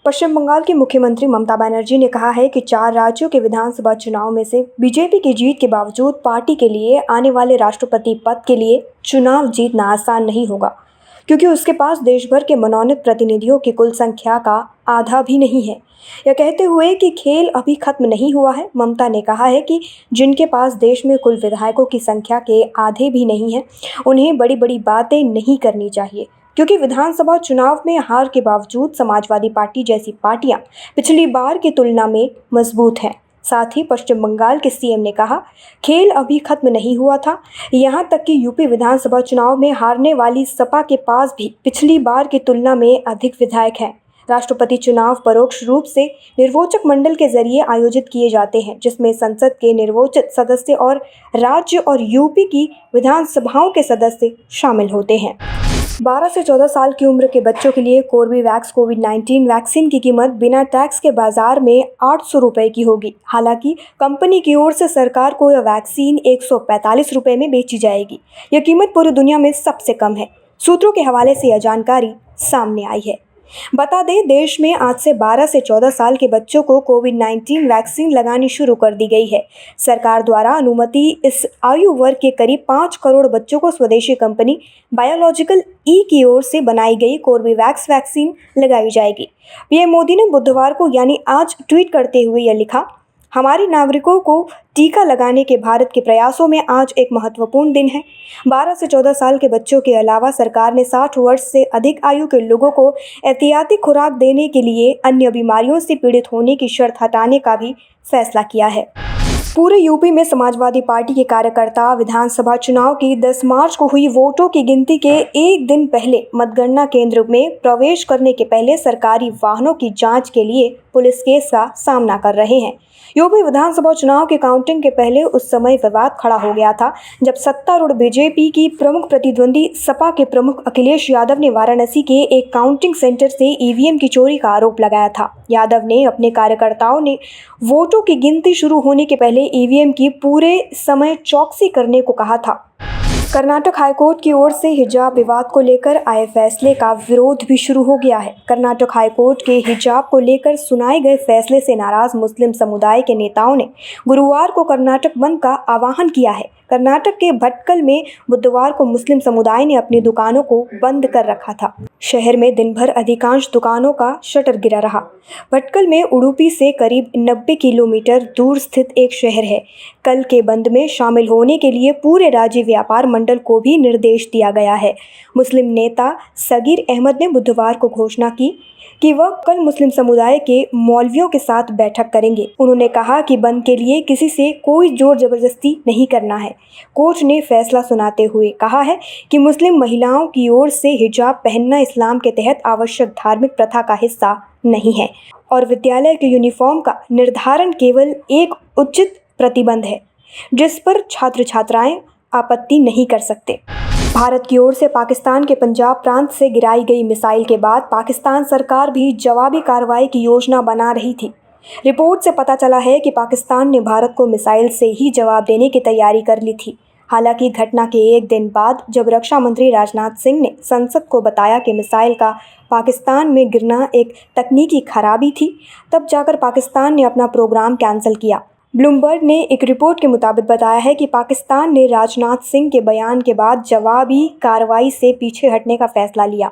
पश्चिम बंगाल की मुख्यमंत्री ममता बनर्जी ने कहा है कि 4 राज्यों के विधानसभा चुनाव में से बीजेपी की जीत के बावजूद पार्टी के लिए आने वाले राष्ट्रपति पद के लिए चुनाव जीतना आसान नहीं होगा, क्योंकि उसके पास देश भर के मनोनीत प्रतिनिधियों की कुल संख्या का आधा भी नहीं है। यह कहते हुए कि खेल अभी खत्म नहीं हुआ है, ममता ने कहा है कि जिनके पास देश में कुल विधायकों की संख्या के आधे भी नहीं है, उन्हें बड़ी बड़ी बातें नहीं करनी चाहिए, क्योंकि विधानसभा चुनाव में हार के बावजूद समाजवादी पार्टी जैसी पार्टियां पिछली बार की तुलना में मजबूत हैं। साथ ही पश्चिम बंगाल के सीएम ने कहा, खेल अभी खत्म नहीं हुआ था। यहां तक कि यूपी विधानसभा चुनाव में हारने वाली सपा के पास भी पिछली बार की तुलना में अधिक विधायक हैं। राष्ट्रपति चुनाव परोक्ष रूप से निर्वाचक मंडल के जरिए आयोजित किए जाते हैं, जिसमें संसद के निर्वाचित सदस्य और राज्य और यूपी की विधानसभाओं के सदस्य शामिल होते हैं। 12 से 14 साल की उम्र के बच्चों के लिए कोर्बेवैक्स कोविड-19 वैक्सीन की कीमत बिना टैक्स के बाजार में 800 रुपये की होगी। हालांकि कंपनी की ओर से सरकार को यह वैक्सीन 145 रुपये में बेची जाएगी। यह कीमत पूरी दुनिया में सबसे कम है। सूत्रों के हवाले से यह जानकारी सामने आई है। बता दें, देश में आज से 12 से 14 साल के बच्चों को कोविड-19 वैक्सीन लगानी शुरू कर दी गई है। सरकार द्वारा अनुमति इस आयु वर्ग के करीब 5 करोड़ बच्चों को स्वदेशी कंपनी बायोलॉजिकल ई की ओर से बनाई गई कोर्बेवैक्स वैक्सीन लगाई जाएगी। पीएम मोदी ने बुधवार को यानी आज ट्वीट करते हुए यह लिखा, हमारे नागरिकों को टीका लगाने के भारत के प्रयासों में आज एक महत्वपूर्ण दिन है। 12 से 14 साल के बच्चों के अलावा सरकार ने 60 वर्ष से अधिक आयु के लोगों को एहतियाती खुराक देने के लिए अन्य बीमारियों से पीड़ित होने की शर्त हटाने का भी फैसला किया है। पूरे यूपी में समाजवादी पार्टी के कार्यकर्ता विधानसभा चुनाव की 10 मार्च को हुई वोटों की गिनती के एक दिन पहले मतगणना केंद्र में प्रवेश करने के पहले सरकारी वाहनों की जांच के लिए पुलिस केस का सामना कर रहे हैं। यूपी विधानसभा चुनाव की काउंटिंग के पहले उस समय विवाद खड़ा हो गया था, जब सत्तारूढ़ बीजेपी की प्रमुख प्रतिद्वंदी सपा के प्रमुख अखिलेश यादव ने वाराणसी के एक काउंटिंग सेंटर से ईवीएम की चोरी का आरोप लगाया था। यादव ने अपने कार्यकर्ताओं ने वोटों की गिनती शुरू होने के पहले ईवीएम की पूरे समय चौकसी करने को कहा था। कर्नाटक हाईकोर्ट की ओर से हिजाब विवाद को लेकर आए फैसले का विरोध भी शुरू हो गया है। कर्नाटक हाईकोर्ट के हिजाब को लेकर सुनाए गए फैसले से नाराज मुस्लिम समुदाय के नेताओं ने गुरुवार को कर्नाटक बंद का आह्वान किया है। कर्नाटक के भटकल में बुधवार को मुस्लिम समुदाय ने अपनी दुकानों को बंद कर रखा था। शहर में दिन भर अधिकांश दुकानों का शटर गिरा रहा। भटकल में उडुपी से करीब 90 किलोमीटर दूर स्थित एक शहर है। कल के बंद में शामिल होने के लिए पूरे राज्य व्यापार मंडल को भी निर्देश दिया गया है। मुस्लिम नेता सगीर अहमद ने बुधवार को घोषणा की कि वह कल मुस्लिम समुदाय के मौलवियों के साथ बैठक करेंगे। उन्होंने कहा कि बंद के लिए किसी से कोई जोर जबरदस्ती नहीं करना है। कोर्ट ने फैसला सुनाते हुए कहा है कि मुस्लिम महिलाओं की ओर से हिजाब पहनना इस्लाम के तहत आवश्यक धार्मिक प्रथा का हिस्सा नहीं है और विद्यालय के यूनिफॉर्म का निर्धारण केवल एक उचित प्रतिबंध है, जिस पर छात्र छात्राएं आपत्ति नहीं कर सकते। भारत की ओर से पाकिस्तान के पंजाब प्रांत से गिराई गई मिसाइल के बाद पाकिस्तान सरकार भी जवाबी कार्रवाई की योजना बना रही थी। रिपोर्ट से पता चला है कि पाकिस्तान ने भारत को मिसाइल से ही जवाब देने की तैयारी कर ली थी। हालांकि घटना के एक दिन बाद जब रक्षा मंत्री राजनाथ सिंह ने संसद को बताया कि मिसाइल का पाकिस्तान में गिरना एक तकनीकी खराबी थी, तब जाकर पाकिस्तान ने अपना प्रोग्राम कैंसिल किया। ब्लूमबर्ग ने एक रिपोर्ट के मुताबिक बताया है कि पाकिस्तान ने राजनाथ सिंह के बयान के बाद जवाबी कार्रवाई से पीछे हटने का फैसला लिया।